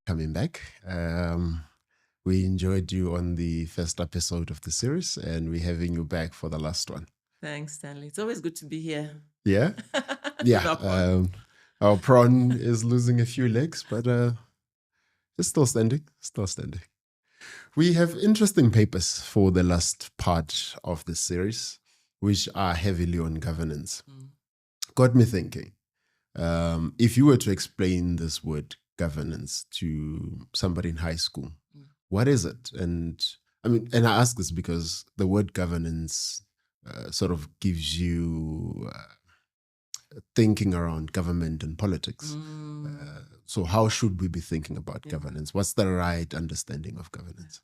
Coming back. We enjoyed you on the first episode of the series, and we're having you back for the last one. Thanks, Stanley. It's always good to be here. Yeah? Yeah. Our prawn is losing a few legs, but it's still standing. We have interesting papers for the last part of the series, which are heavily on governance. Got me thinking, if you were to explain this word governance to somebody in high school, what is it? And I ask this because the word governance sort of gives you thinking around government and politics. So how should we be thinking about governance? What's the right understanding of governance?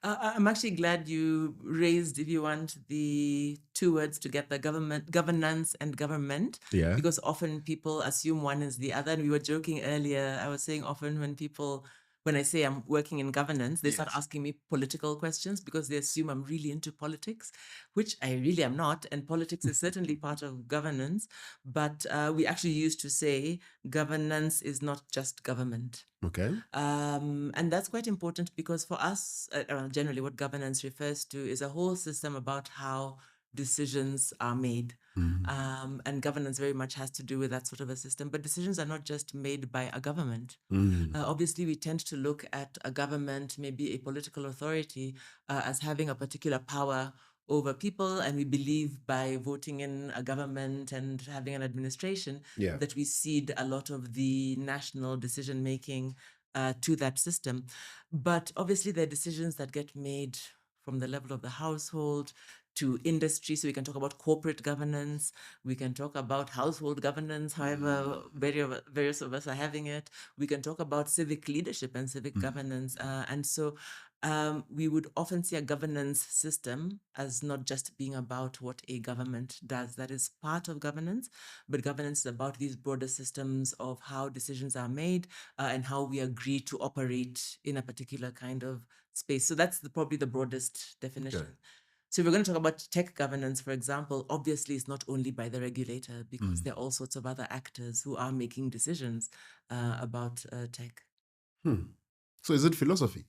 I'm actually glad you raised, if you want, the two words together, governance and government, because often people assume one is the other. And we were joking earlier, I was saying often when I say I'm working in governance, they start asking me political questions because they assume I'm really into politics, which I really am not. And politics is certainly part of governance. But we actually used to say governance is not just government. Okay. And that's quite important because for us, generally what governance refers to is a whole system about how decisions are made. And governance very much has to do with that sort of a system. But decisions are not just made by a government. Obviously, we tend to look at a government, maybe a political authority, as having a particular power over people. And we believe by voting in a government and having an administration that we cede a lot of the national decision-making to that system. But obviously, there are decisions that get made from the level of the household to industry. So we can talk about corporate governance. We can talk about household governance, however various of us are having it. We can talk about civic leadership and civic governance. And so we would often see a governance system as not just being about what a government does. That is part of governance, but governance is about these broader systems of how decisions are made and how we agree to operate in a particular kind of space. So that's probably the broadest definition. Okay. So if we're going to talk about tech governance, for example, obviously it's not only by the regulator because there are all sorts of other actors who are making decisions about tech. So is it philosophy?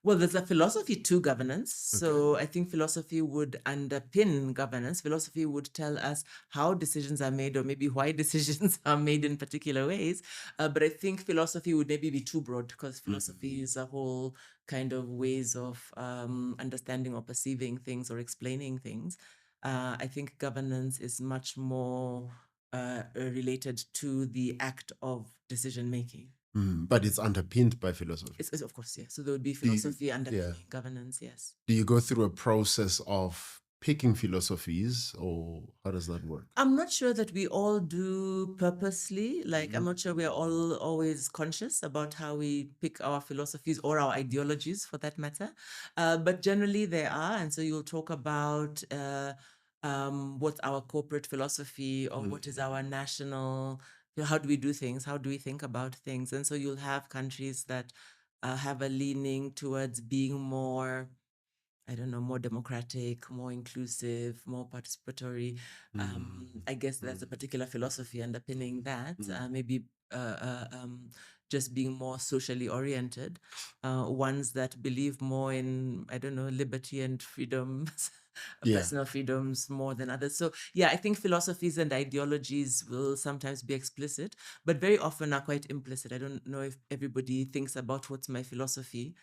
Well, there's a philosophy to governance. So I think philosophy would underpin governance. Philosophy would tell us how decisions are made or maybe why decisions are made in particular ways. But I think philosophy would maybe be too broad because philosophy is a whole kind of ways of understanding or perceiving things or explaining things. I think governance is much more related to the act of decision making. But it's underpinned by philosophy. It's of course, yes. So there would be philosophy underpinning governance, yes. Do you go through a process of picking philosophies, or how does that work? I'm not sure that we all do purposely. I'm not sure we are all always conscious about how we pick our philosophies or our ideologies, for that matter. But generally, there are, and so you'll talk about what's our corporate philosophy or what is our national. How do we do things? How do we think about things? And so you'll have countries that have a leaning towards being more, more democratic, more inclusive, more participatory. I guess there's a particular philosophy underpinning that. Maybe just being more socially oriented. Ones that believe more in, liberty and freedom. Personal freedoms more than others. So I think philosophies and ideologies will sometimes be explicit, but very often are quite implicit. I don't know if everybody thinks about what's my philosophy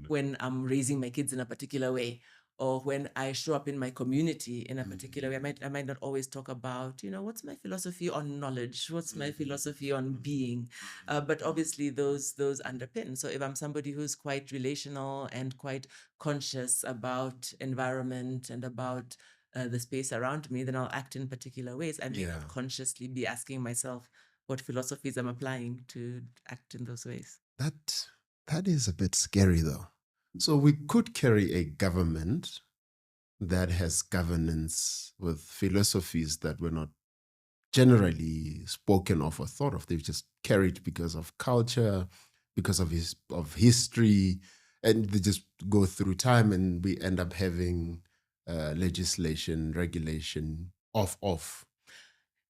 when I'm raising my kids in a particular way, or when I show up in my community in a particular way. I might not always talk about, what's my philosophy on knowledge? What's my philosophy on being? But obviously those underpin. So if I'm somebody who's quite relational and quite conscious about environment and about the space around me, then I'll act in particular ways. I may not consciously be asking myself what philosophies I'm applying to act in those ways. That is a bit scary, though. So we could carry a government that has governance with philosophies that we're not generally spoken of or thought of. They've just carried because of culture, because of history, and they just go through time, and we end up having legislation, regulation, off.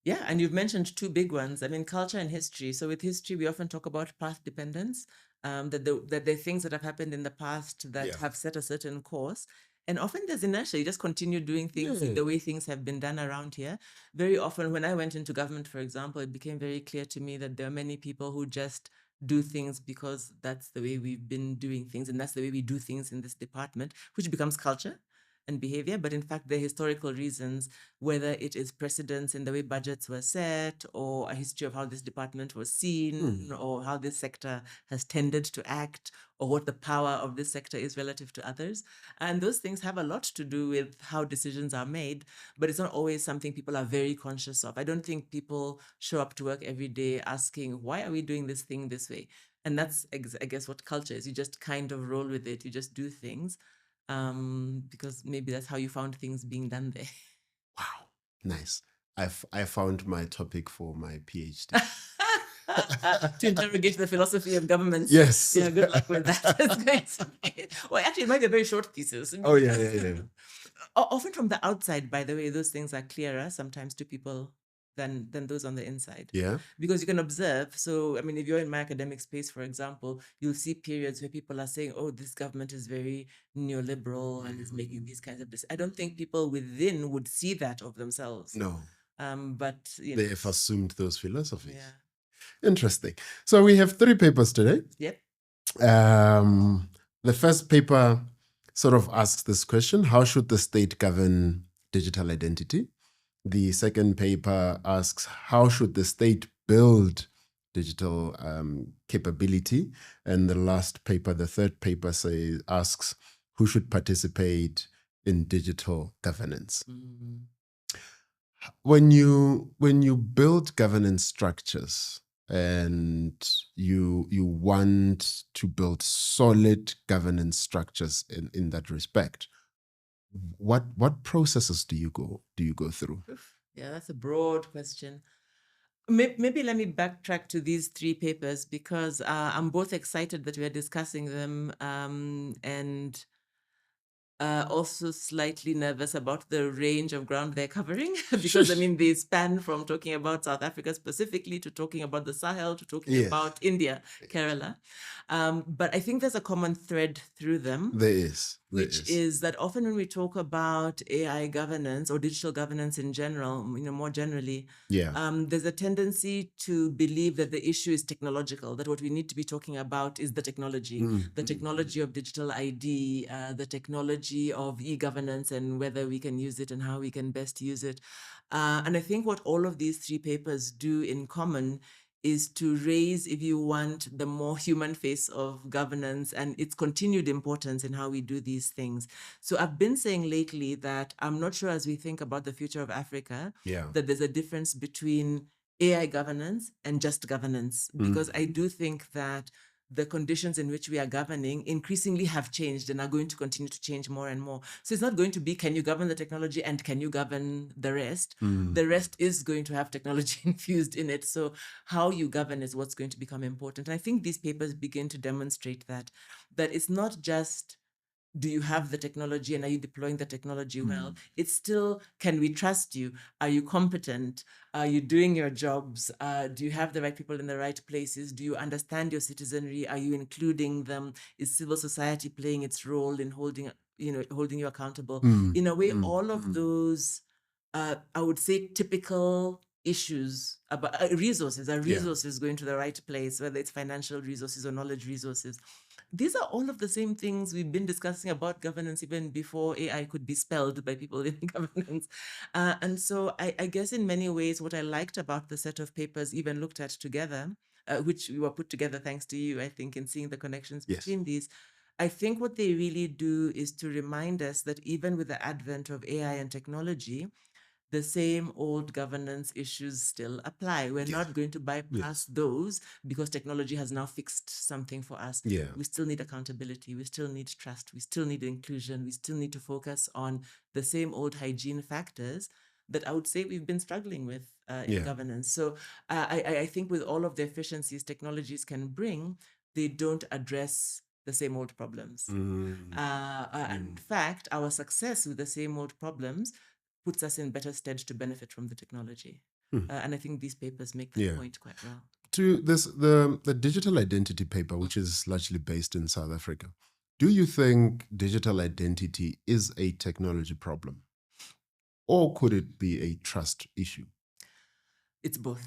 Yeah, and you've mentioned two big ones. I mean, culture and history. So with history, we often talk about path dependence, that there are things that have happened in the past that have set a certain course. And often there's inertia. You just continue doing things the way things have been done around here. Very often, when I went into government, for example, it became very clear to me that there are many people who just do things because that's the way we've been doing things, and that's the way we do things in this department, which becomes culture and behavior. But in fact, the historical reasons, whether it is precedents in the way budgets were set, or a history of how this department was seen, or how this sector has tended to act, or what the power of this sector is relative to others. And those things have a lot to do with how decisions are made, but it's not always something people are very conscious of. I don't think people show up to work every day asking, why are we doing this thing this way? And that's, I guess, what culture is. You just kind of roll with it. You just do things. Because maybe that's how you found things being done there. Wow, nice. I found my topic for my PhD. To interrogate the philosophy of government. Yes. Yeah, good luck with that. Well, actually, it might be a very short thesis. Oh, yeah. Often from the outside, by the way, those things are clearer sometimes to people than those on the inside. Yeah. Because you can observe. So, I mean, if you're in my academic space, for example, you'll see periods where people are saying, oh, this government is very neoliberal and is making these kinds of decisions. I don't think people within would see that of themselves. No. But they have assumed those philosophies. Yeah. Interesting. So we have 3 papers today. Yep. The first paper sort of asks this question: how should the state govern digital identity? The second paper asks, how should the state build digital capability? And the last paper, the third paper, asks, who should participate in digital governance? When you build governance structures and you want to build solid governance structures in that respect, what processes do you go through? Yeah, that's a broad question. Maybe let me backtrack to these 3 papers, because I'm both excited that we are discussing them, and also slightly nervous about the range of ground they're covering, because I mean, they span from talking about South Africa specifically to talking about the Sahel to talking about India, Kerala. But I think there's a common thread through them. There is. Which is that often when we talk about AI governance or digital governance in general, more generally, there's a tendency to believe that the issue is technological, that what we need to be talking about is the technology of digital ID, the technology of e-governance, and whether we can use it and how we can best use it. And I think what all of these 3 papers do in common is to raise, if you want, the more human face of governance and its continued importance in how we do these things. So I've been saying lately that I'm not sure, as we think about the future of Africa, that there's a difference between AI governance and just governance, because I do think that the conditions in which we are governing increasingly have changed and are going to continue to change more and more. So it's not going to be, can you govern the technology and can you govern the rest? The rest is going to have technology infused in it. So how you govern is what's going to become important. And I think these papers begin to demonstrate that it's not just, do you have the technology and are you deploying the technology well? It's still, can we trust you? Are you competent? Are you doing your jobs? Do you have the right people in the right places? Do you understand your citizenry? Are you including them? Is civil society playing its role in holding you accountable? In a way, all of those, I would say, typical issues about resources. Are resources going to the right place, whether it's financial resources or knowledge resources? These are all of the same things we've been discussing about governance even before AI could be spelled by people in governance. And so I guess in many ways, what I liked about the set of papers even looked at together, which were put together thanks to you, I think, in seeing the connections between these, I think what they really do is to remind us that even with the advent of AI and technology, the same old governance issues still apply. We're not going to bypass those because technology has now fixed something for us. We still need accountability. We still need trust. We still need inclusion. We still need to focus on the same old hygiene factors that I would say we've been struggling with in Yeah. governance. So I think with all of the efficiencies technologies can bring, they don't address the same old problems. In fact, our success with the same old problems puts us in better stead to benefit from the technology. And I think these papers make that point quite well. To this, the digital identity paper, which is largely based in South Africa, do you think digital identity is a technology problem, or could it be a trust issue? It's both.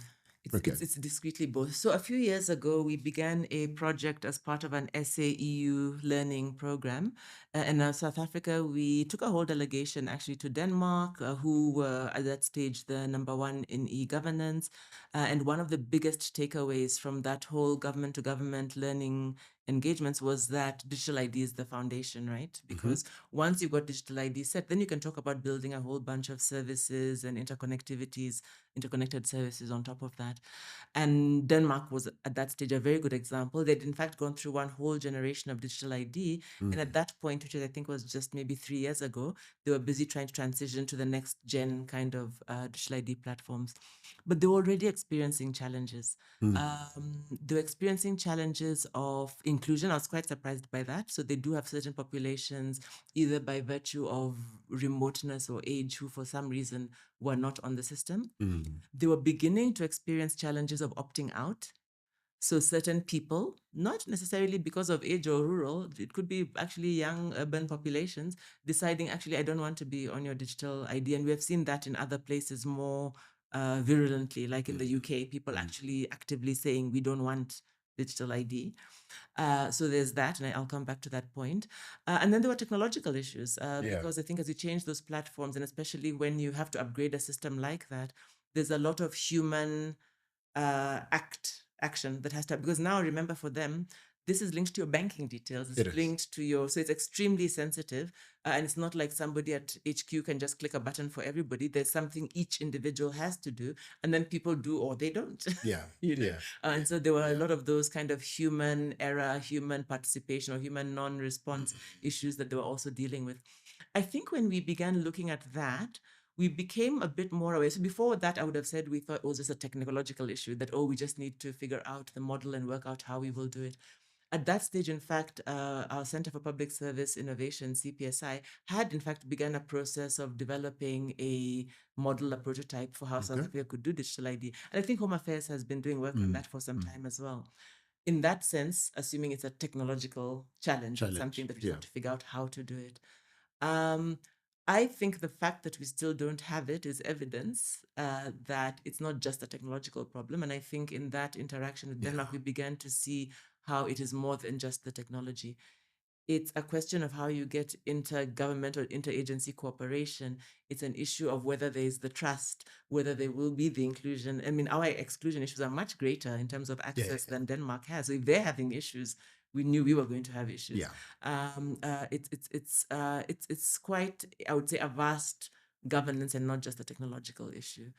It's discretely both. So a few years ago, we began a project as part of an SAEU learning program. And in South Africa, we took a whole delegation actually to Denmark, who were at that stage the #1 in e-governance. And one of the biggest takeaways from that whole government-to-government learning engagements was that digital ID is the foundation, right? Because once you've got digital ID set, then you can talk about building a whole bunch of services and interconnected services on top of that. And Denmark was at that stage a very good example. They'd in fact gone through one whole generation of digital ID. And at that point, which I think was just maybe 3 years ago, they were busy trying to transition to the next gen kind of digital ID platforms. But they were already experiencing challenges. They were experiencing challenges of inclusion. I was quite surprised by that. So they do have certain populations, either by virtue of remoteness or age, who for some reason were not on the system. They were beginning to experience challenges of opting out. So certain people, not necessarily because of age or rural, it could be actually young urban populations deciding, actually, I don't want to be on your digital ID. And we have seen that in other places more virulently, like in the UK, people actually actively saying, we don't want digital ID. So there's that, and I'll come back to that point. And then there were technological issues, because I think as you change those platforms, and especially when you have to upgrade a system like that, there's a lot of human action that has to happen. Because now, remember, for them, this is linked to your banking details. It's linked to your, so it's extremely sensitive. And it's not like somebody at HQ can just click a button for everybody. There's something each individual has to do, and then people do or they don't. And so there were a lot of those kind of human error, human participation, or human non-response issues that they were also dealing with. I think when we began looking at that, we became a bit more aware. So before that, I would have said we thought it was just a technological issue, that, we just need to figure out the model and work out how we will do it. At that stage, in fact, our Center for Public Service Innovation, CPSI, had in fact begun a process of developing a model, a prototype for how South Africa could do digital ID. And I think Home Affairs has been doing work on that for some time as well. In that sense, assuming it's a technological challenge. It's something that we have to figure out how to do it. I think the fact that we still don't have it is evidence that it's not just a technological problem. And I think in that interaction with Denmark, we began to see how it is more than just the technology. It's a question of how you get intergovernmental or interagency cooperation. It's an issue of whether there is the trust, whether there will be the inclusion. I mean, our exclusion issues are much greater in terms of access than Denmark has. So if they're having issues, we knew we were going to have issues. It's quite, I would say, a vast governance and not just a technological issue.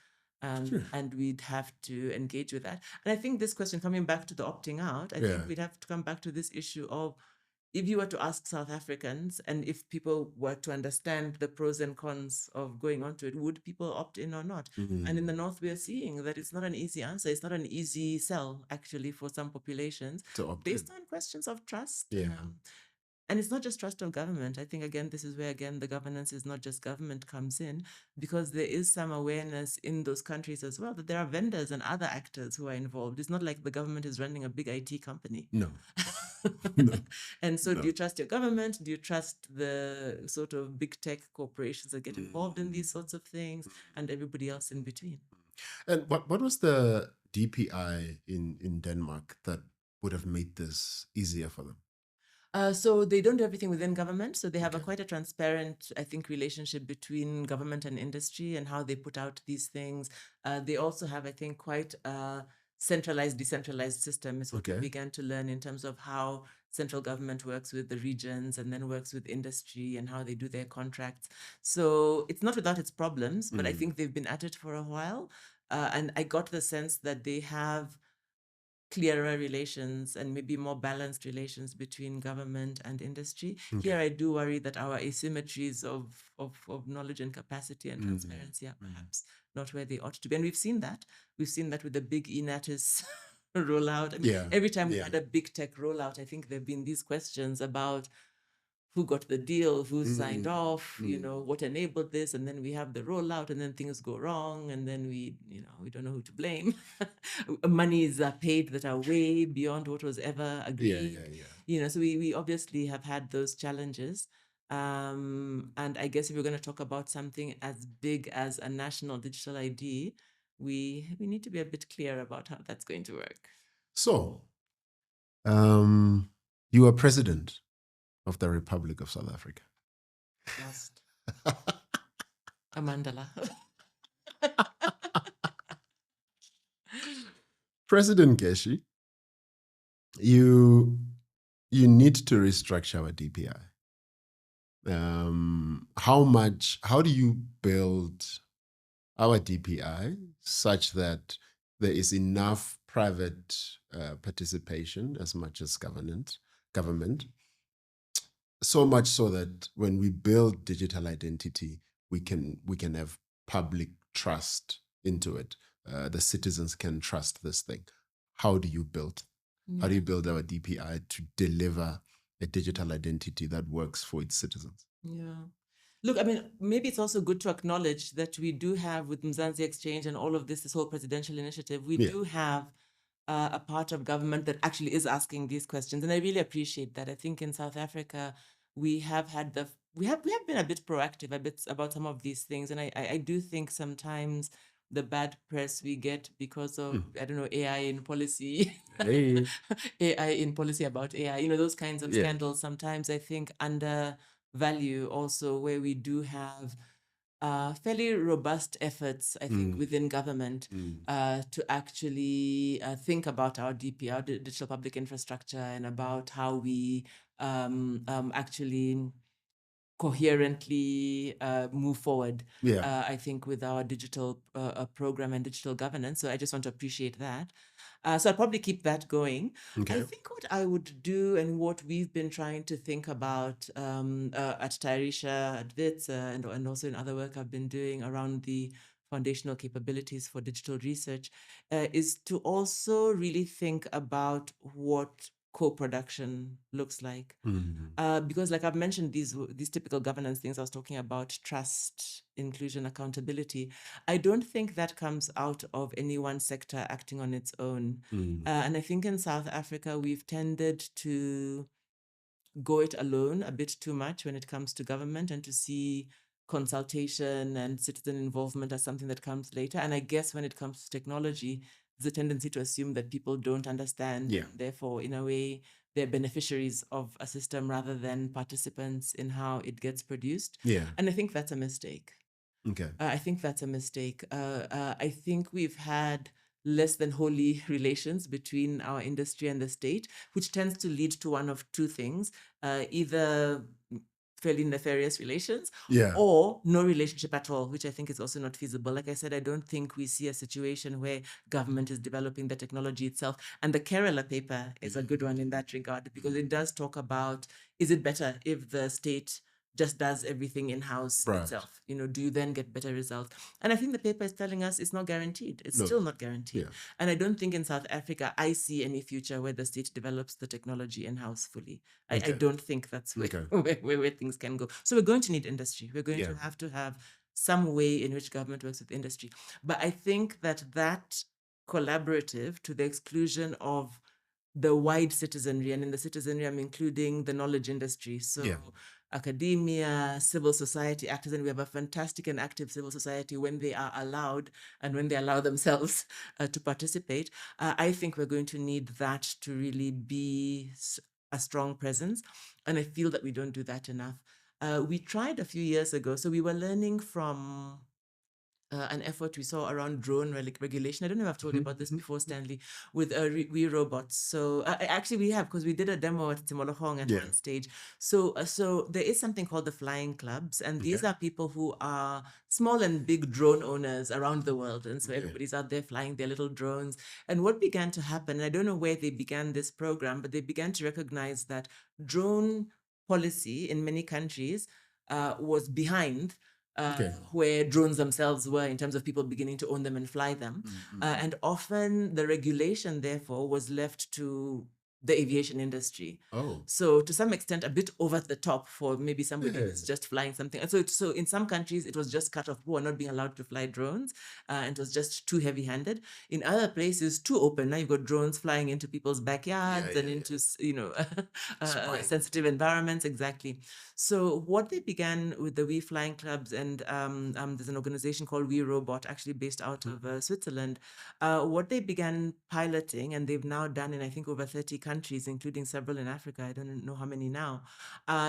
And we'd have to engage with that. And I think this question, coming back to the opting out, I think we'd have to come back to this issue of, if you were to ask South Africans, and if people were to understand the pros and cons of going onto it, would people opt in or not? And in the North, we are seeing that it's not an easy answer. It's not an easy sell, actually, for some populations, based on questions of trust. And it's not just trust of government. I think, again, this is where, again, the governance is not just government comes in, because there is some awareness in those countries as well that there are vendors and other actors who are involved. It's not like the government is running a big IT company. No. And so do you trust your government? Do you trust the sort of big tech corporations that get involved in these sorts of things, and everybody else in between? And what was the DPI in Denmark that would have made this easier for them? So they don't do everything within government. So they have quite a transparent, I think, relationship between government and industry and how they put out these things. They also have, I think, quite a centralized, decentralized system is what we began to learn in terms of how central government works with the regions and then works with industry and how they do their contracts. So it's not without its problems, but I think they've been at it for a while. And I got the sense that they have clearer relations and maybe more balanced relations between government and industry. Okay. Here, I do worry that our asymmetries of knowledge and capacity and transparency are perhaps not where they ought to be. And we've seen that. We've seen that with the big eNatis rollout. I mean, every time we had a big tech rollout, I think there have been these questions about who got the deal, who signed off, what enabled this, and then we have the rollout, and then things go wrong, and then we don't know who to blame. Monies are paid that are way beyond what was ever agreed. So we obviously have had those challenges. And I guess if we're going to talk about something as big as a national digital ID, we need to be a bit clear about how that's going to work. So, you are president of the Republic of South Africa. Lost. A Mandela. President Geci, you need to restructure our DPI. How do you build our DPI such that there is enough private participation as much as government, so much so that when we build digital identity, we can have public trust into it. The citizens can trust this thing. How do you build our DPI to deliver a digital identity that works for its citizens? Yeah. Look, I mean, maybe it's also good to acknowledge that we do have, with Mzansi Exchange and all of this whole presidential initiative, we do have a part of government that actually is asking these questions. And I really appreciate that. I think in South Africa, we have been a bit proactive about some of these things. And I do think sometimes the bad press we get because of, I don't know, AI in policy, AI in policy about AI, those kinds of scandals sometimes I think undervalue also where we do have fairly robust efforts, I think, within government to actually think about our DP, our digital public infrastructure, and about how we actually coherently move forward, I think, with our digital program and digital governance. So I just want to appreciate that. So I'll probably keep that going. Okay. I think what I would do and what we've been trying to think about at Tyrisha, at WITS, and also in other work I've been doing around the foundational capabilities for digital research is to also really think about what co-production looks like. Because like I've mentioned, these typical governance things I was talking about, trust, inclusion, accountability, I don't think that comes out of any one sector acting on its own. And I think in South Africa, we've tended to go it alone a bit too much when it comes to government and to see consultation and citizen involvement as something that comes later. And I guess when it comes to technology, there's a tendency to assume that people don't understand. Yeah. Therefore, in a way, they're beneficiaries of a system rather than participants in how it gets produced. Yeah. And I think that's a mistake. Okay. I think that's a mistake. I think we've had less than holy relations between our industry and the state, which tends to lead to one of two things, either fairly nefarious relations or no relationship at all, which I think is also not feasible. Like I said, I don't think we see a situation where government is developing the technology itself. And the Kerala paper is a good one in that regard, because it does talk about, is it better if the state just does everything in-house itself? Do you then get better results? And I think the paper is telling us it's not guaranteed. It's still not guaranteed. And I don't think in South Africa, I see any future where the state develops the technology in-house fully. I don't think that's where things can go. So we're going to need industry. We're going to have some way in which government works with industry. But I think that collaborative, to the exclusion of the wide citizenry, and in the citizenry, I'm including the knowledge industry. So academia, civil society actors, and we have a fantastic and active civil society when they are allowed and when they allow themselves to participate. I think we're going to need that to really be a strong presence. And I feel that we don't do that enough. We tried a few years ago. So we were learning from an effort we saw around drone regulation. I don't know if I've told you about this before, Stanley, with we robots. So actually we have, because we did a demo at Timolokong at one stage. So there is something called the flying clubs, and these are people who are small and big drone owners around the world. And so everybody's out there flying their little drones. And what began to happen, and I don't know where they began this program, but they began to recognize that drone policy in many countries was behind where drones themselves were in terms of people beginning to own them and fly them. And often the regulation, therefore, was left to the aviation industry. So to some extent, a bit over the top for maybe somebody who's just flying something. And so in some countries, it was just cut off, who are not being allowed to fly drones. And it was just too heavy-handed. In other places, too open. Now you've got drones flying into people's backyards and into, sensitive environments. Exactly. So what they began with the We Flying Clubs, and there's an organization called We Robot, actually based out of Switzerland. What they began piloting, and they've now done in, I think, over 30 countries, including several in Africa, I don't know how many now,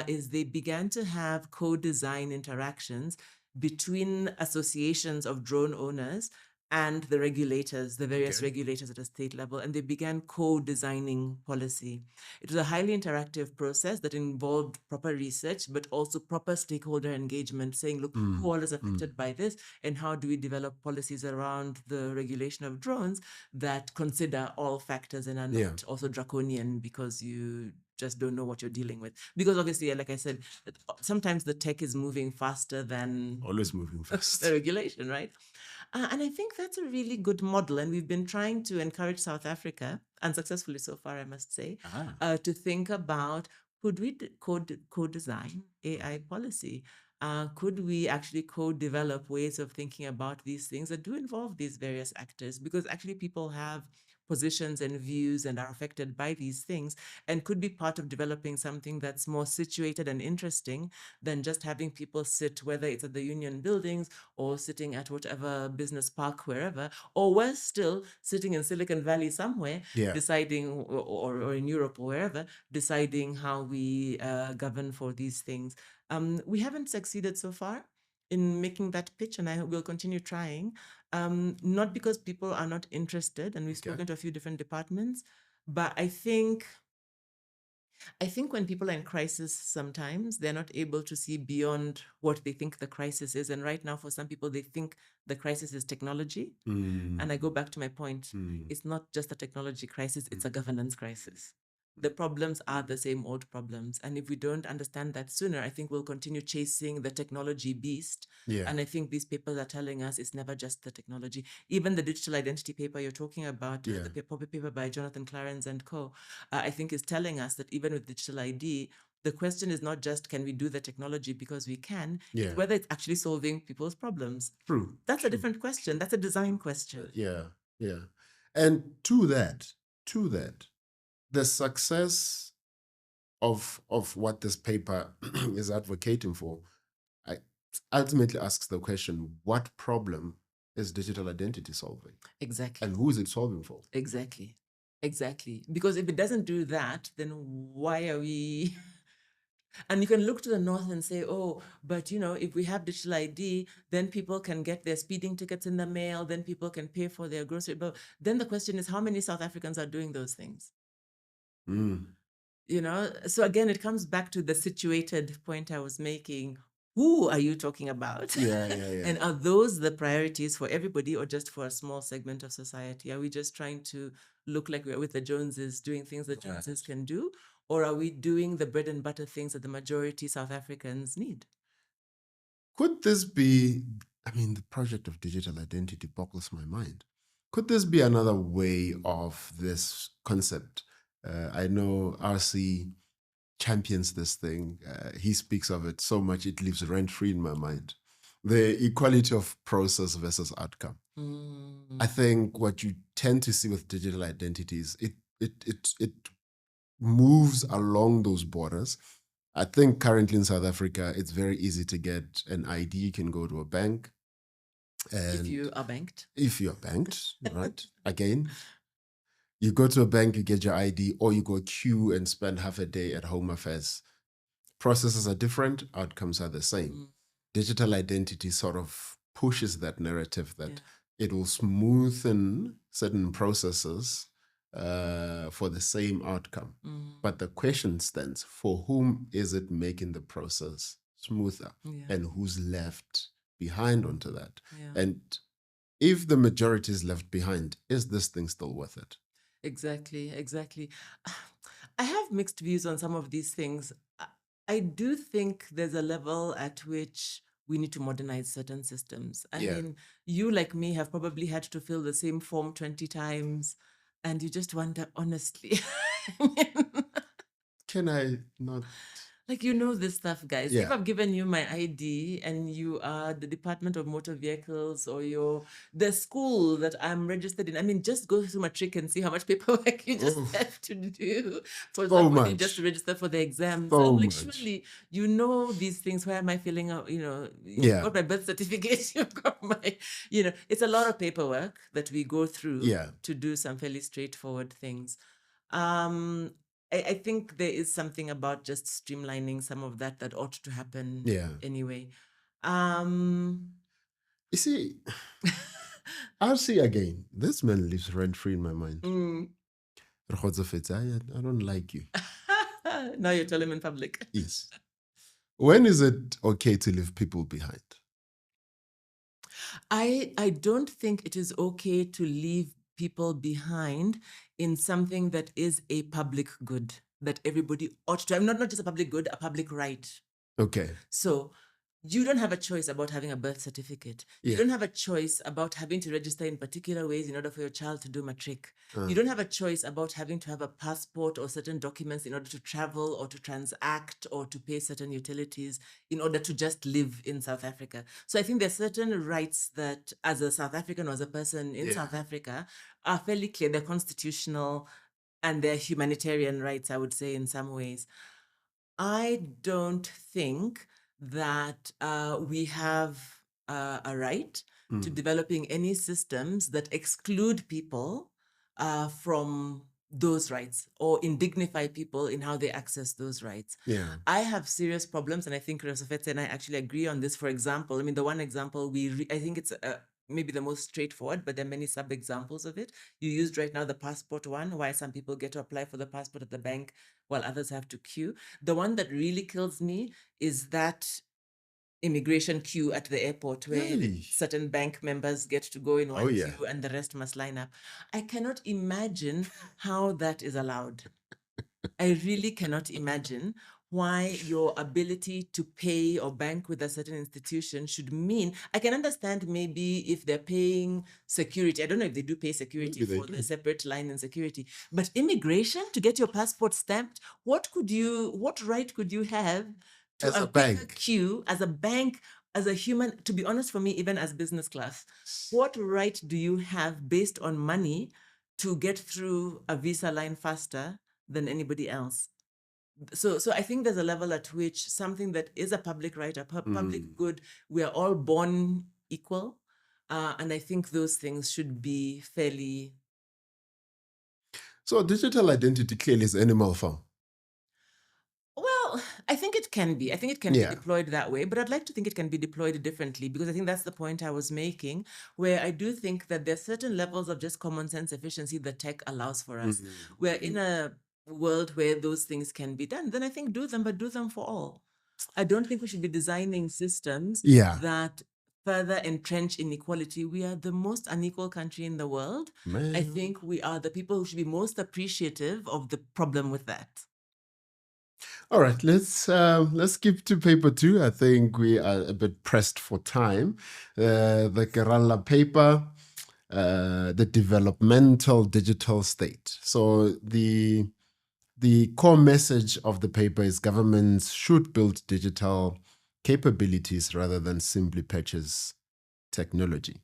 is they began to have co-design interactions between associations of drone owners and the regulators, the various regulators at a state level, and they began co-designing policy. It was a highly interactive process that involved proper research, but also proper stakeholder engagement, saying, look, who all is affected by this, and how do we develop policies around the regulation of drones that consider all factors and are not also draconian because you just don't know what you're dealing with. Because obviously, like I said, sometimes the tech is moving faster than always moving fast. The regulation, right? And I think that's a really good model. And we've been trying to encourage South Africa, unsuccessfully so far, I must say, to think about, could we co-design AI policy? Could we actually co-develop ways of thinking about these things that do involve these various actors? Because actually people have positions and views and are affected by these things, and could be part of developing something that's more situated and interesting than just having people sit, whether it's at the union buildings or sitting at whatever business park, wherever, or worse still, sitting in Silicon Valley somewhere, deciding, or in Europe or wherever, deciding how we govern for these things. We haven't succeeded so far in making that pitch, and I will continue trying. Not because people are not interested, and we've spoken to a few different departments, but I think when people are in crisis, sometimes they're not able to see beyond what they think the crisis is. And right now, for some people, they think the crisis is technology. And I go back to my point. It's not just a technology crisis, it's a governance crisis. The problems are the same old problems. And if we don't understand that sooner, I think we'll continue chasing the technology beast. And I think these papers are telling us it's never just the technology. Even the digital identity paper you're talking about, the paper by Jonathan Clarence and co., I think is telling us that even with digital ID, the question is not just can we do the technology because we can, it's whether it's actually solving people's problems. True. That's a different question. That's a design question. And to that, the success of what this paper is advocating for, ultimately asks the question, what problem is digital identity solving? Exactly. And who is it solving for? Exactly. Because if it doesn't do that, then why are we... And you can look to the north and say, oh, but if we have digital ID, then people can get their speeding tickets in the mail, then people can pay for their grocery bill. Then the question is, how many South Africans are doing those things? So again, it comes back to the situated point I was making. Who are you talking about? And are those the priorities for everybody, or just for a small segment of society? Are we just trying to look like we're with the Joneses, doing things the Joneses can do? Or are we doing the bread and butter things that the majority South Africans need? Could this be, the project of digital identity boggles my mind. Could this be another way of this concept? I know RC champions this thing. He speaks of it so much, it lives rent-free in my mind. The equality of process versus outcome. I think what you tend to see with digital identities, it moves along those borders. I think currently in South Africa, it's very easy to get an ID. You can go to a bank. And if you are banked. If you're banked, right? Again, you go to a bank, you get your ID, or you go queue and spend half a day at Home Affairs. Processes are different, outcomes are the same. Digital identity sort of pushes that narrative that it will smoothen certain processes for the same outcome. But the question stands, for whom is it making the process smoother? And who's left behind onto that? And if the majority is left behind, is this thing still worth it? Exactly. I have mixed views on some of these things. I do think there's a level at which we need to modernize certain systems. I mean, you, like me, have probably had to fill the same form 20 times, and you just wonder, honestly. Can I not? Like, this stuff, guys. If I've given you my ID and you are the Department of Motor Vehicles or you're the school that I'm registered in, I mean, just go through Matric and see how much paperwork you just have to do for somebody just to register for the exams. I'm like, surely you know these things. Why am I filling out? You've got my birth certificate. You've got my, it's a lot of paperwork that we go through to do some fairly straightforward things. I think there is something about just streamlining some of that ought to happen anyway. You see, I'll see again. This man lives rent-free in my mind. I don't like you. Now you tell him in public. Yes. When is it okay to leave people behind? I don't think it is okay to leave people behind in something that is a public good that everybody ought to have. Not just a public good, a public right. Okay. So you don't have a choice about having a birth certificate. You don't have a choice about having to register in particular ways in order for your child to do matric. You don't have a choice about having to have a passport or certain documents in order to travel or to transact or to pay certain utilities in order to just live in South Africa. So I think there are certain rights that as a South African or as a person in South Africa are fairly clear. They're constitutional and they're humanitarian rights, I would say, in some ways. I don't think that we have a right to developing any systems that exclude people from those rights or indignify people in how they access those rights. I have serious problems, and I think Rosofetse and I actually agree on this. For example, I mean, the one example I think it's maybe the most straightforward, but there are many sub-examples of it. You used right now the passport one, why some people get to apply for the passport at the bank while others have to queue. The one that really kills me is that immigration queue at the airport where certain bank members get to go in one queue and the rest must line up. I cannot imagine how that is allowed. I really cannot imagine why your ability to pay or bank with a certain institution should mean. I can understand maybe if they're paying security. I don't know if they do pay security for the separate line in security, but immigration to get your passport stamped, what right could you have to as a bank queue as a bank, as a human? To be honest, for me, even as business class, what right do you have based on money to get through a visa line faster than anybody else? So I think there's a level at which something that is a public right, a public good, we are all born equal. And I think those things should be fairly... So digital identity clearly is animal farm. Well, I think it can be. I think it can be deployed that way, but I'd like to think it can be deployed differently, because I think that's the point I was making, where I do think that there are certain levels of just common sense efficiency that tech allows for us. We're in a world where those things can be done. Then I think do them, but do them for all. I don't think we should be designing systems that further entrench inequality. We are the most unequal country in the world. I think we are the people who should be most appreciative of the problem with that. All right, let's skip to paper 2. I think we are a bit pressed for time. The Kerala paper, the developmental digital state. So the core message of the paper is governments should build digital capabilities rather than simply purchase technology.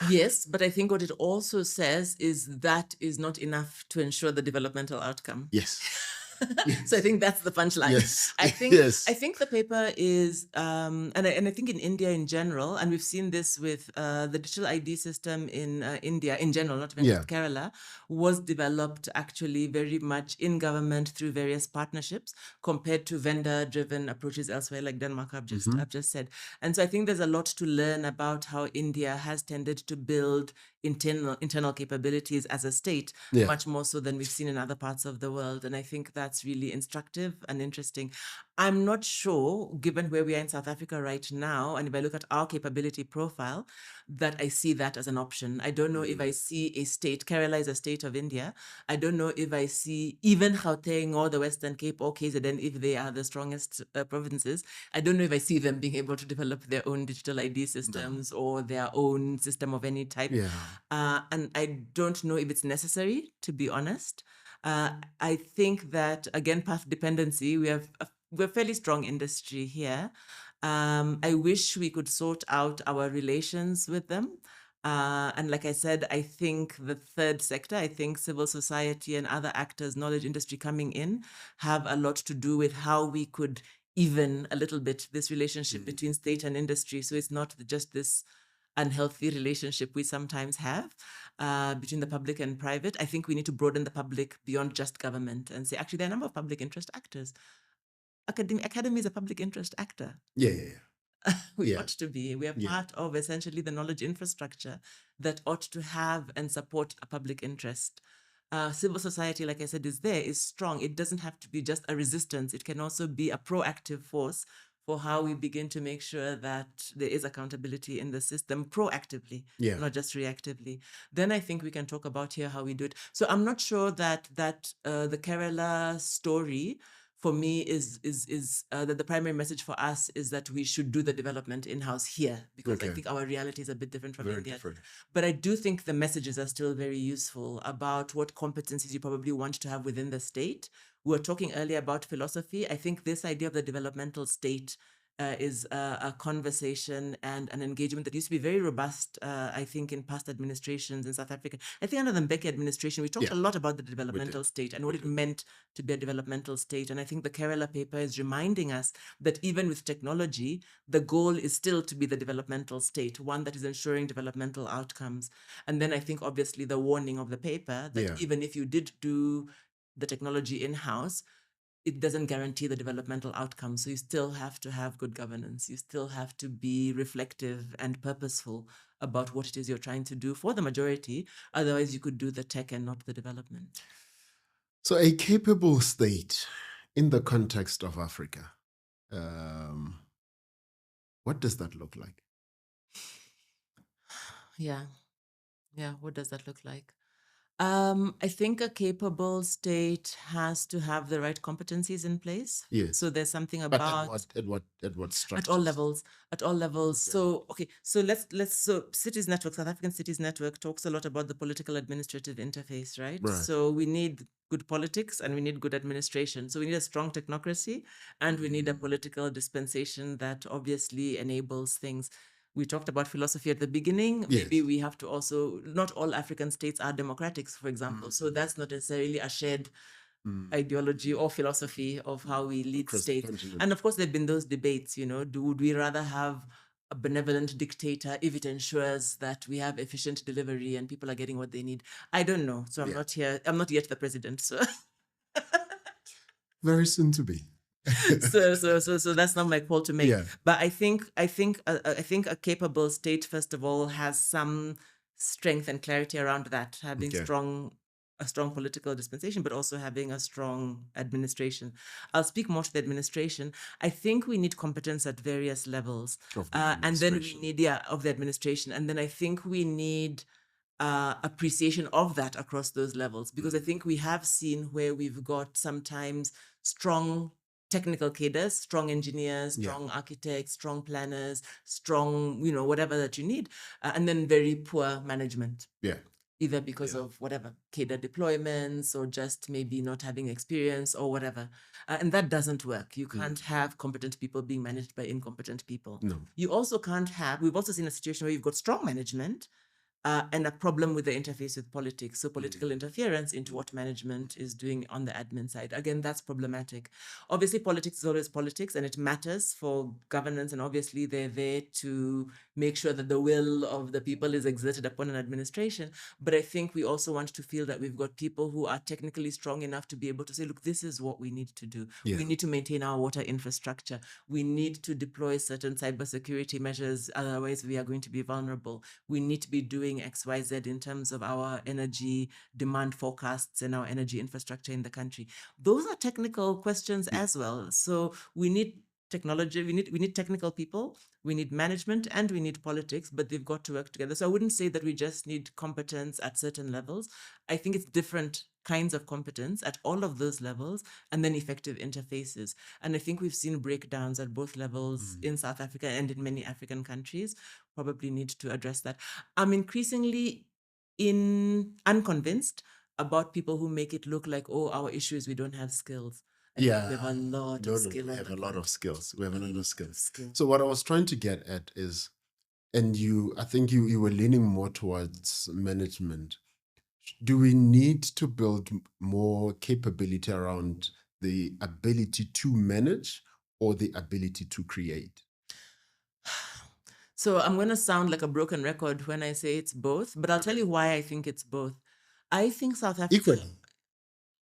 Yes, but I think what it also says is that is not enough to ensure the developmental outcome. Yes. So I think that's the punchline. Yes. I think Yes. I think the paper is, and I think in India in general, and we've seen this with the digital ID system in India in general, not even just Kerala, was developed actually very much in government through various partnerships compared to vendor-driven approaches elsewhere, like Denmark. I've just said, and so I think there's a lot to learn about how India has tended to build internal capabilities as a state, much more so than we've seen in other parts of the world. And I think that's really instructive and interesting. I'm not sure, given where we are in South Africa right now, and if I look at our capability profile, that I see that as an option. I don't know if I see a state, Kerala is a state of India. I don't know if I see even Gauteng or the Western Cape or KZN, if they are the strongest provinces. I don't know if I see them being able to develop their own digital ID systems or their own system of any type. And I don't know if it's necessary, to be honest. I think that, again, path dependency, we're fairly strong industry here. I wish we could sort out our relations with them. And like I said, I think the third sector, I think civil society and other actors, knowledge industry coming in, have a lot to do with how we could even a little bit this relationship between state and industry. So it's not just this unhealthy relationship we sometimes have between the public and private. I think we need to broaden the public beyond just government and say, actually, there are a number of public interest actors. Academy is a public interest actor. We ought to be. We are part of essentially the knowledge infrastructure that ought to have and support a public interest. Civil society, like I said, is strong. It doesn't have to be just a resistance. It can also be a proactive force for how we begin to make sure that there is accountability in the system proactively, not just reactively. Then I think we can talk about here how we do it. So I'm not sure that the Kerala story for me is that the primary message for us is that we should do the development in-house here, because I think our reality is a bit different from India. But I do think the messages are still very useful about what competencies you probably want to have within the state. We were talking earlier about philosophy. I think this idea of the developmental state is a conversation and an engagement that used to be very robust, I think, in past administrations in South Africa. I think under the Mbeki administration, we talked a lot about the developmental state and what it meant to be a developmental state. And I think the Kerala paper is reminding us that even with technology, the goal is still to be the developmental state, one that is ensuring developmental outcomes. And then I think, obviously, the warning of the paper that even if you did do the technology in-house, it doesn't guarantee the developmental outcomes. So you still have to have good governance. You still have to be reflective and purposeful about what it is you're trying to do for the majority. Otherwise, you could do the tech and not the development. So a capable state in the context of Africa, what does that look like? Yeah, what does that look like? I think a capable state has to have the right competencies in place. Yes. So there's something about at what structures? At all levels. Okay. So Cities Network, South African Cities Network talks a lot about the political administrative interface, right? So we need good politics and we need good administration. So we need a strong technocracy and we need a political dispensation that obviously enables things. We talked about philosophy at the beginning. Maybe we have to also, not all African states are democrats, for example. So that's not necessarily a shared ideology or philosophy of how we lead states. And of course, there have been those debates, would we rather have a benevolent dictator if it ensures that we have efficient delivery and people are getting what they need? I don't know. So I'm not yet the president. So very soon to be. so that's not my call to make. But I think a capable state, first of all, has some strength and clarity around that, having a strong political dispensation, but also having a strong administration. I'll speak more to the administration. I think we need competence at various levels, and then we need of the administration, and then I think we need appreciation of that across those levels, because I think we have seen where we've got sometimes strong technical cadres, strong engineers, strong architects, strong planners, strong, whatever that you need, and then very poor management. Either because of whatever, cadre deployments or just maybe not having experience or whatever. And that doesn't work. You can't have competent people being managed by incompetent people. No. You also can't have, we've also seen a situation where you've got strong management, and a problem with the interface with politics. So political interference into what management is doing on the admin side. Again, that's problematic. Obviously, politics is always politics, and it matters for governance, and obviously they're there to make sure that the will of the people is exerted upon an administration. But I think we also want to feel that we've got people who are technically strong enough to be able to say, look, this is what we need to do. Yeah. We need to maintain our water infrastructure. We need to deploy certain cybersecurity measures, otherwise we are going to be vulnerable. We need to be doing XYZ in terms of our energy demand forecasts and our energy infrastructure in the country. Those are technical questions as well. So we need technology, we need technical people, we need management, and we need politics, but they've got to work together. So I wouldn't say that we just need competence at certain levels. I think it's different kinds of competence at all of those levels, and then effective interfaces. And I think we've seen breakdowns at both levels in South Africa and in many African countries. Probably need to address that. I'm increasingly unconvinced about people who make it look like, oh, our issue is we don't have skills. I think we have a lot of skills. We have a lot of skills. We have a lot of skills. So what I was trying to get at is, and I think you were leaning more towards management. Do we need to build more capability around the ability to manage or the ability to create? So I'm going to sound like a broken record when I say it's both, but I'll tell you why I think it's both. I think South Africa... Equally?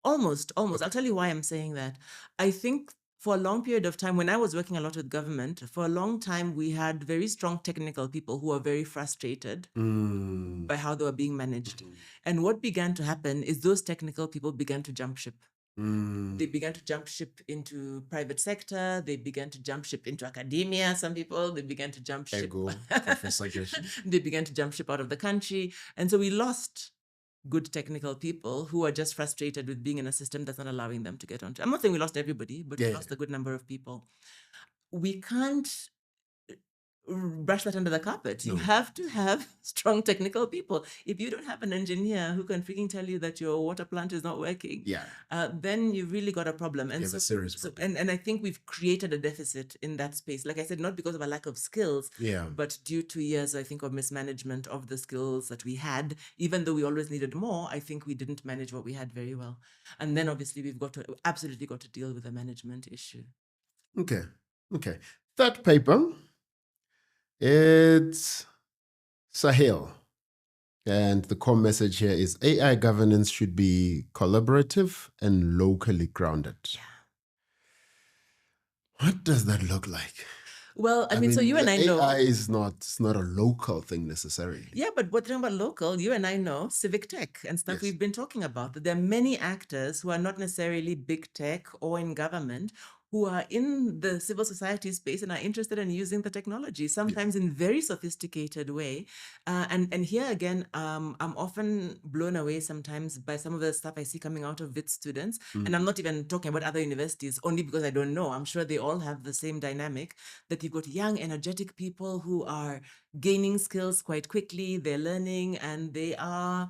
Almost. Okay. I'll tell you why I'm saying that. I think for a long period of time, when I was working a lot with government, for a long time, we had very strong technical people who were very frustrated by how they were being managed. And what began to happen is those technical people began to jump ship. They began to jump ship into private sector. They began to jump ship into academia. Some people, they began to jump ship. They began to jump ship out of the country. And so we lost good technical people who are just frustrated with being in a system that's not allowing them to get onto. I'm not saying we lost everybody, but we lost a good number of people. We can't brush that under the carpet. You have to have strong technical people. If you don't have an engineer who can freaking tell you that your water plant is not working, then you've really got a problem. And you have a serious problem. And I think we've created a deficit in that space. Like I said, not because of a lack of skills, but due to years, I think, of mismanagement of the skills that we had. Even though we always needed more, I think we didn't manage what we had very well. And then obviously we've absolutely got to deal with the management issue. Okay. Third paper. It's Sahel. And the core message here is AI governance should be collaborative and locally grounded. What does that look like? Well, I mean, so you and I know AI is not a local thing necessarily. Yeah, but what talking about local, you and I know civic tech and stuff we've been talking about. There are many actors who are not necessarily big tech or in government who are in the civil society space and are interested in using the technology, sometimes in very sophisticated way. And here again, I'm often blown away sometimes by some of the stuff I see coming out of WITS students. And I'm not even talking about other universities, only because I don't know. I'm sure they all have the same dynamic, that you've got young, energetic people who are gaining skills quite quickly, they're learning, and they are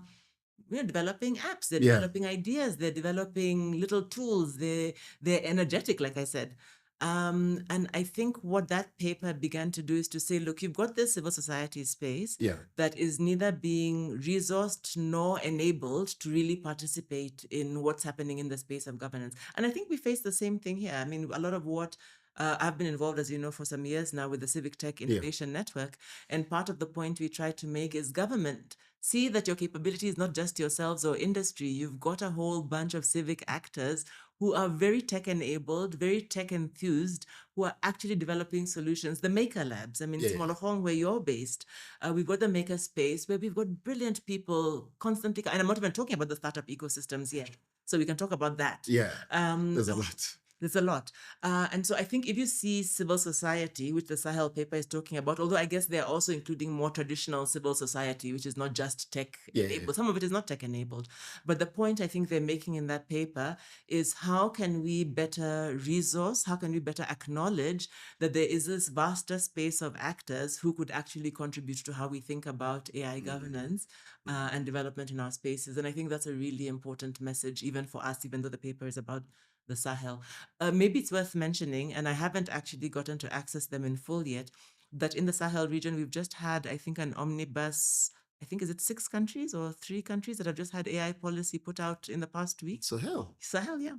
developing apps, they're developing ideas, they're developing little tools, they're energetic, like I said. And I think what that paper began to do is to say, look, you've got this civil society space that is neither being resourced nor enabled to really participate in what's happening in the space of governance. And I think we face the same thing here. I mean, a lot of what I've been involved, as you know, for some years now with the Civic Tech Innovation Network. And part of the point we try to make is government, see that your capability is not just yourselves or industry. You've got a whole bunch of civic actors who are very tech enabled, very tech enthused, who are actually developing solutions. The maker labs, I mean, Hong, where you're based, we've got the maker space where we've got brilliant people constantly, and I'm not even talking about the startup ecosystems yet. So we can talk about that. There's a lot. There's a lot. And so I think if you see civil society, which the Sahel paper is talking about, although I guess they're also including more traditional civil society, which is not just tech enabled. Some of it is not tech enabled. But the point I think they're making in that paper is how can we better resource, how can we better acknowledge that there is this vaster space of actors who could actually contribute to how we think about AI governance and development in our spaces. And I think that's a really important message, even for us, even though the paper is about the Sahel. Maybe it's worth mentioning, and I haven't actually gotten to access them in full yet, that in the Sahel region, we've just had, I think, an omnibus I think, is it 6 countries or 3 countries that have just had AI policy put out in the past week? Sahel. Sahel, yeah.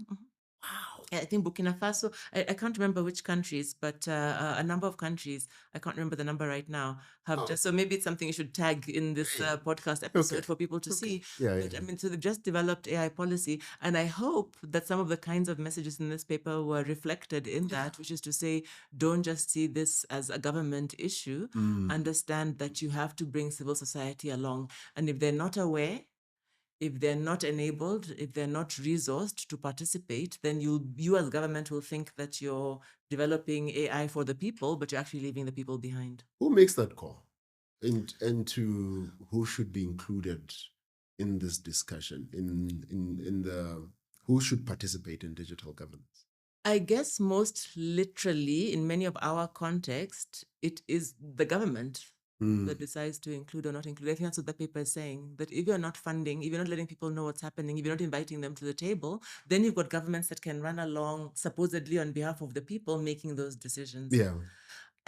Wow. I think Burkina Faso, I can't remember which countries, but a number of countries, I can't remember the number right now, have just, so maybe it's something you should tag in this podcast episode for people to see. Yeah, But yeah. I mean, so they've just developed AI policy, and I hope that some of the kinds of messages in this paper were reflected in that, which is to say, don't just see this as a government issue, understand that you have to bring civil society along. And if they're not aware, if they're not enabled, if they're not resourced to participate, then you as government will think that you're developing AI for the people, but you're actually leaving the people behind. Who makes that call? And to who should be included in this discussion, in the who should participate in digital governance? I guess most literally, in many of our context, it is the government that decides to include or not include. I think that's what the paper is saying, that if you're not funding, if you're not letting people know what's happening, if you're not inviting them to the table, then you've got governments that can run along supposedly on behalf of the people making those decisions. Yeah.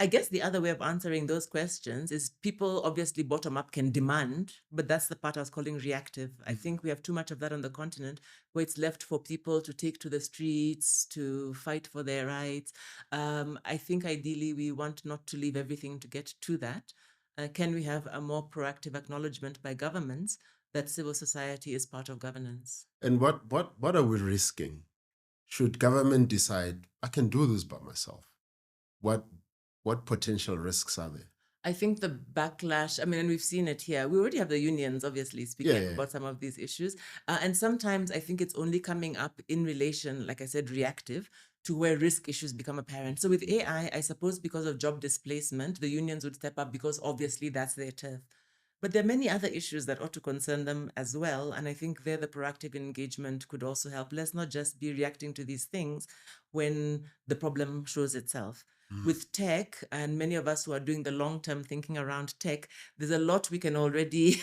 I guess the other way of answering those questions is people obviously bottom up can demand, but that's the part I was calling reactive. I think we have too much of that on the continent where it's left for people to take to the streets, to fight for their rights. I think ideally we want not to leave everything to get to that. Can we have a more proactive acknowledgement by governments that civil society is part of governance? And what are we risking? Should government decide, I can do this by myself? What potential risks are there? I think the backlash, I mean, and we've seen it here. We already have the unions, obviously, speaking about some of these issues. And sometimes I think it's only coming up in relation, like I said, reactive to where risk issues become apparent. So with AI, I suppose because of job displacement, the unions would step up because obviously that's their turf. But there are many other issues that ought to concern them as well. And I think there the proactive engagement could also help. Let's not just be reacting to these things when the problem shows itself. With tech, and many of us who are doing the long-term thinking around tech, there's a lot we can already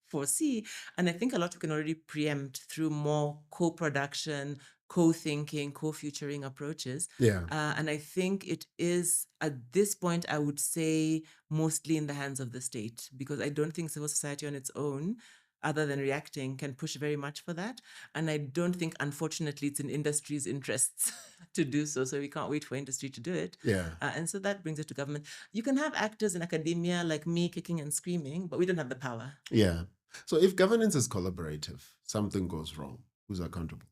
foresee. And I think a lot we can already preempt through more co-production, co-thinking, co-futuring approaches. Yeah. And I think it is, at this point, I would say, mostly in the hands of the state, because I don't think civil society on its own, other than reacting, can push very much for that. And I don't think, unfortunately, it's in industry's interests to do so. So we can't wait for industry to do it. Yeah. And so that brings it to government. You can have actors in academia like me kicking and screaming, but we don't have the power. Yeah. So if governance is collaborative, something goes wrong, who's accountable?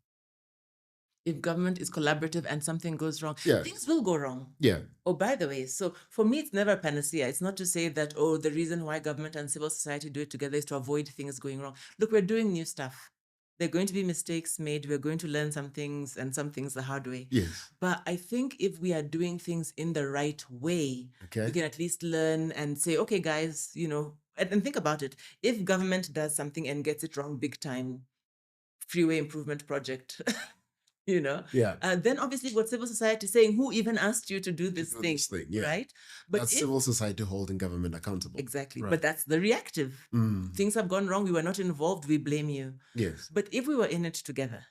If government is collaborative and something goes wrong, things will go wrong. Yeah. Oh, by the way, so for me, it's never a panacea. It's not to say that, oh, the reason why government and civil society do it together is to avoid things going wrong. Look, we're doing new stuff. There are going to be mistakes made. We're going to learn some things and some things the hard way. Yes. But I think if we are doing things in the right way, we can at least learn and say, okay, guys, you know, and think about it. If government does something and gets it wrong big time, freeway improvement project, you know, then obviously what civil society is saying, who even asked you to do this thing, right? But that's civil society holding government accountable. Exactly. Right. But that's the reactive. Things have gone wrong. We were not involved. We blame you. Yes. But if we were in it together,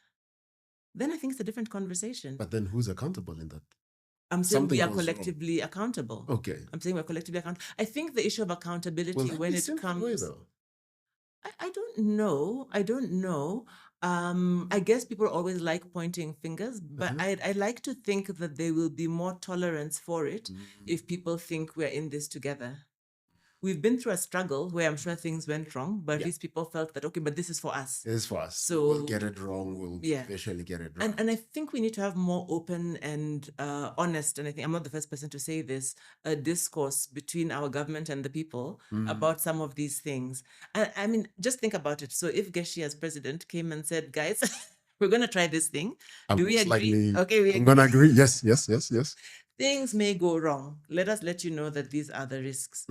then I think it's a different conversation. But then who's accountable in that? I'm saying we are collectively accountable. Okay. I'm saying we're collectively accountable. I think the issue of accountability when it comes... I don't know. I don't know. I guess people always like pointing fingers, but I like to think that there will be more tolerance for it if people think we're in this together. We've been through a struggle where I'm sure things went wrong, but at least people felt that, okay, but this is for us. It is for us. So we'll get it wrong. We'll eventually get it wrong. And I think we need to have more open and honest, and I think I'm not the first person to say this, a discourse between our government and the people about some of these things. I mean, just think about it. So if Geci as president came and said, guys, we're going to try this thing. Do we agree? Okay, I'm going to agree. Yes. Things may go wrong. Let us let you know that these are the risks.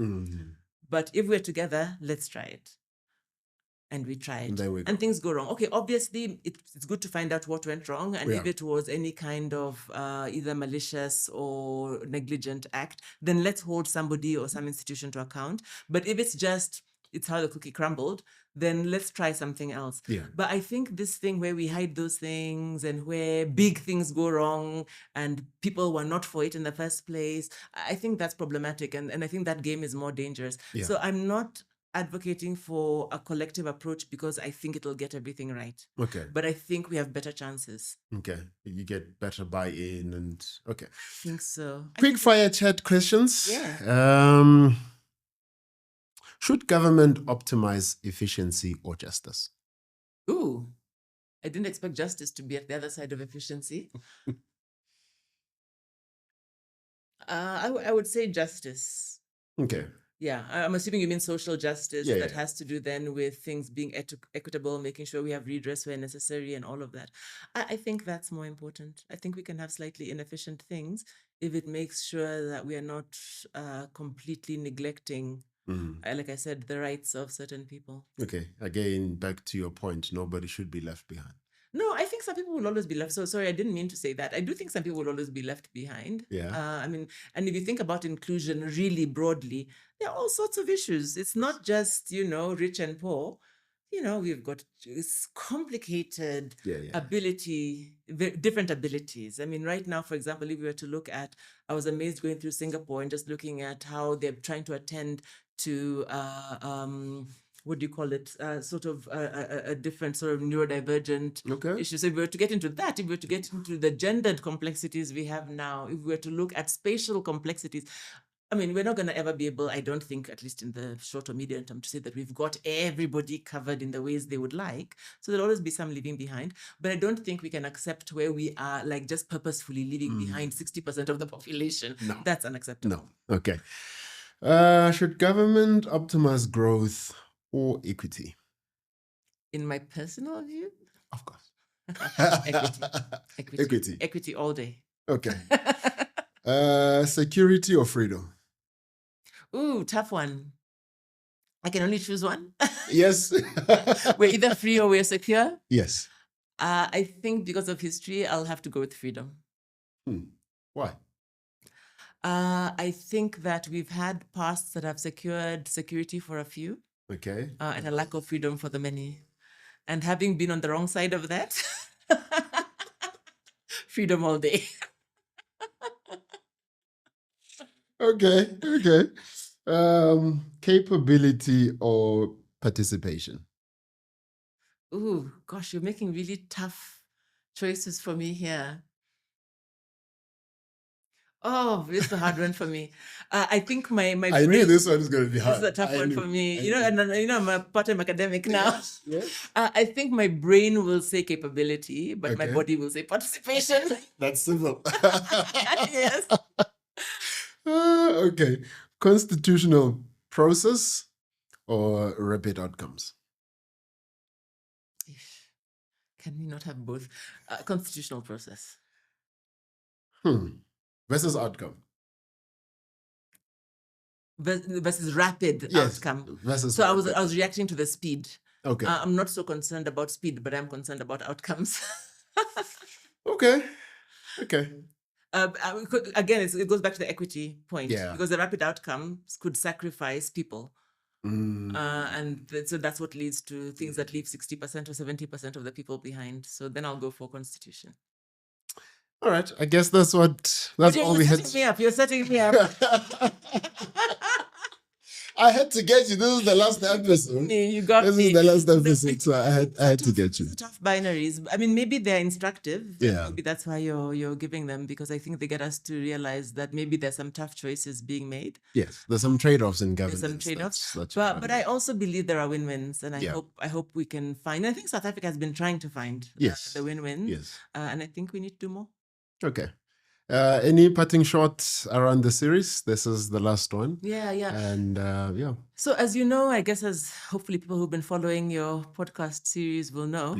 But if we're together, let's try it. And we try it. And things go wrong. Okay, obviously, it's good to find out what went wrong. And if it was any kind of either malicious or negligent act, then let's hold somebody or some institution to account. But if it's just, it's how the cookie crumbled, then let's try something else. But I think this thing where we hide those things and where big things go wrong and people were not for it in the first place, I think that's problematic. And I think that game is more dangerous. So I'm not advocating for a collective approach because I think it'll get everything right. Okay. But I think we have better chances. Okay. You get better buy-in and okay. I think so. Quick fire chat questions. Yeah. Should government optimize efficiency or justice? Ooh, I didn't expect justice to be at the other side of efficiency. I would say justice. Okay. Yeah, I'm assuming you mean social justice Yeah, that yeah. has to do then with things being equitable, making sure we have redress where necessary and all of that. I think that's more important. I think we can have slightly inefficient things if it makes sure that we are not completely neglecting, like I said, the rights of certain people. Okay. Again, back to your point, nobody should be left behind. No, I think some people will always be left. So sorry, I didn't mean to say that. I do think some people will always be left behind. Yeah. I mean, and if you think about inclusion really broadly, there are all sorts of issues. It's not just, rich and poor. We've got this complicated different abilities. I mean, right now, for example, if we were to look at, I was amazed going through Singapore and just looking at how they're trying to attend to what do you call it? Sort of a different sort of neurodivergent issue. So if we were to get into that, if we were to get into the gendered complexities we have now, if we were to look at spatial complexities, I mean, we're not going to ever be able, I don't think, at least in the short or medium term, to say that we've got everybody covered in the ways they would like. So there'll always be some leaving behind. But I don't think we can accept where we are, like, just purposefully leaving behind 60% of the population. No. That's unacceptable. No. Okay. Should government optimize growth or equity? In my personal view? Of course. Equity all day. Okay. Security or freedom? Ooh, tough one. I can only choose one. Yes. We're either free or we're secure. Yes. I think because of history, I'll have to go with freedom. Why? I think that we've had pasts that have secured security for a few. Okay. And a lack of freedom for the many. And having been on the wrong side of that, freedom all day. Okay. Capability or participation? Ooh, gosh, you're making really tough choices for me here. Oh, it's a hard one for me. I think my I knew this one is going to be hard. This is a tough one for me. I'm a part-time academic now. Yes. I think my brain will say capability, but my body will say participation. That's simple. Yes. Okay. Constitutional process or rapid outcomes? Can we not have both? Constitutional process. Versus outcome. Versus rapid outcome. So I was reacting to the speed. Okay. I'm not so concerned about speed, but I'm concerned about outcomes. Okay. Again, it goes back to the equity point. Yeah. Because the rapid outcomes could sacrifice people. And so that's what leads to things that leave 60% or 70% of the people behind. So then I'll go for constitution. All right. I guess that's all we had. You're setting me up. I had to get you. This is the last episode. You got this me. Is the last episode, so I had to get you. Tough binaries. I mean, maybe they're instructive. Yeah. Maybe that's why you're giving them, because I think they get us to realize that maybe there's some tough choices being made. Yes, there's some trade-offs in governance. There's some trade-offs. But I also believe there are win-wins, and I hope we can find. I think South Africa has been trying to find the win-wins. Yes. And I think we need to do more. Okay. Any parting shots around the series? This is the last one. Yeah. And So as you know, I guess as hopefully people who've been following your podcast series will know,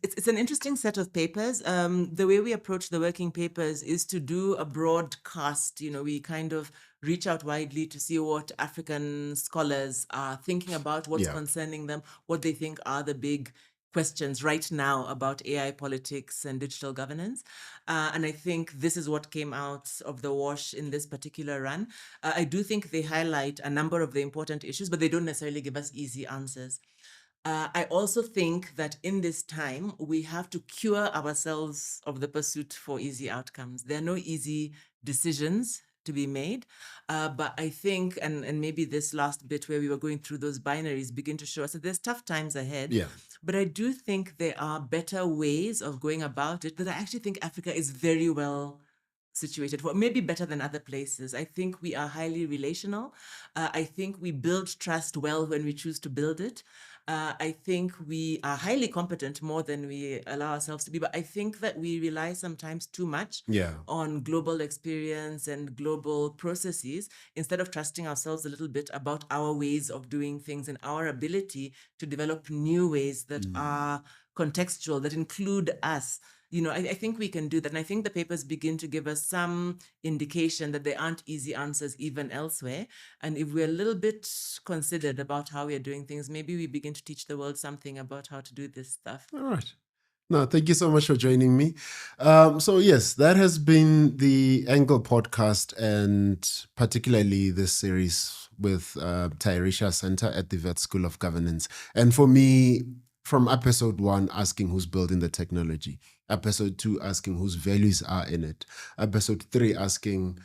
it's an interesting set of papers. The way we approach the working papers is to do a broadcast. We kind of reach out widely to see what African scholars are thinking about, what's concerning them, what they think are the big questions right now about AI politics and digital governance. And I think this is what came out of the wash in this particular run. I do think they highlight a number of the important issues, but they don't necessarily give us easy answers. I also think that in this time, we have to cure ourselves of the pursuit for easy outcomes. There are no easy decisions to be made. But I think, and maybe this last bit where we were going through those binaries begin to show us that there's tough times ahead. Yeah. But I do think there are better ways of going about it that I actually think Africa is very well situated for, maybe better than other places. I think we are highly relational. I think we build trust well when we choose to build it. I think we are highly competent more than we allow ourselves to be, but I think that we rely sometimes too much on global experience and global processes instead of trusting ourselves a little bit about our ways of doing things and our ability to develop new ways that are contextual, that include us. I think we can do that. And I think the papers begin to give us some indication that there aren't easy answers even elsewhere. And if we're a little bit considered about how we are doing things, maybe we begin to teach the world something about how to do this stuff. All right. No, thank you so much for joining me. So yes, that has been the Angle podcast, and particularly this series with Tairisha Center at the WITS School of Governance. And for me, from episode 1, asking who's building the technology, episode 2, asking whose values are in it, episode 3, asking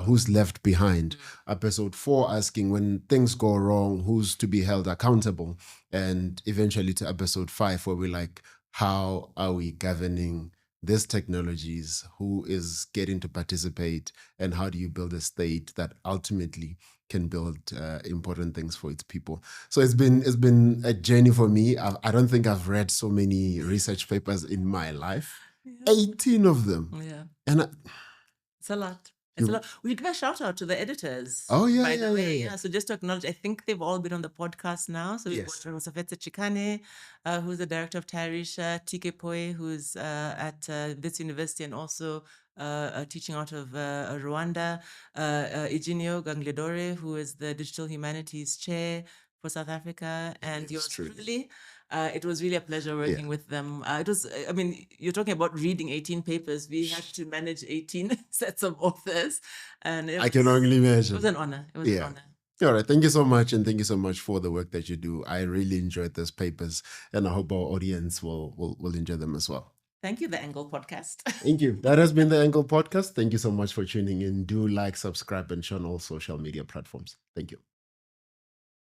who's left behind, episode 4, asking when things go wrong, who's to be held accountable, and eventually to episode 5, where we're like, how are we governing these technologies? Who is getting to participate? And how do you build a state that ultimately can build important things for its people? So it's been a journey for me. I don't think I've read so many research papers in my life. 18 of them. Yeah. And it's a lot. It's a lot. We give a shout out to the editors. Oh, yeah. By the way. So just to acknowledge, I think they've all been on the podcast now. So we've got Rosafetse Chikane, who's the director of Tairisha, TK Poe, who's at WITS University and also teaching out of Rwanda, Iginio Gangledore, who is the Digital Humanities Chair for South Africa, and yours truly. It was really a pleasure working with them. You're talking about reading 18 papers. We had to manage 18 sets of authors. And I can only imagine. It was an honor. It was an honor. All right. Thank you so much. And thank you so much for the work that you do. I really enjoyed those papers, and I hope our audience will enjoy them as well. Thank you, The Angle Podcast. Thank you. That has been The Angle Podcast. Thank you so much for tuning in. Do like, subscribe, and share on all social media platforms. Thank you.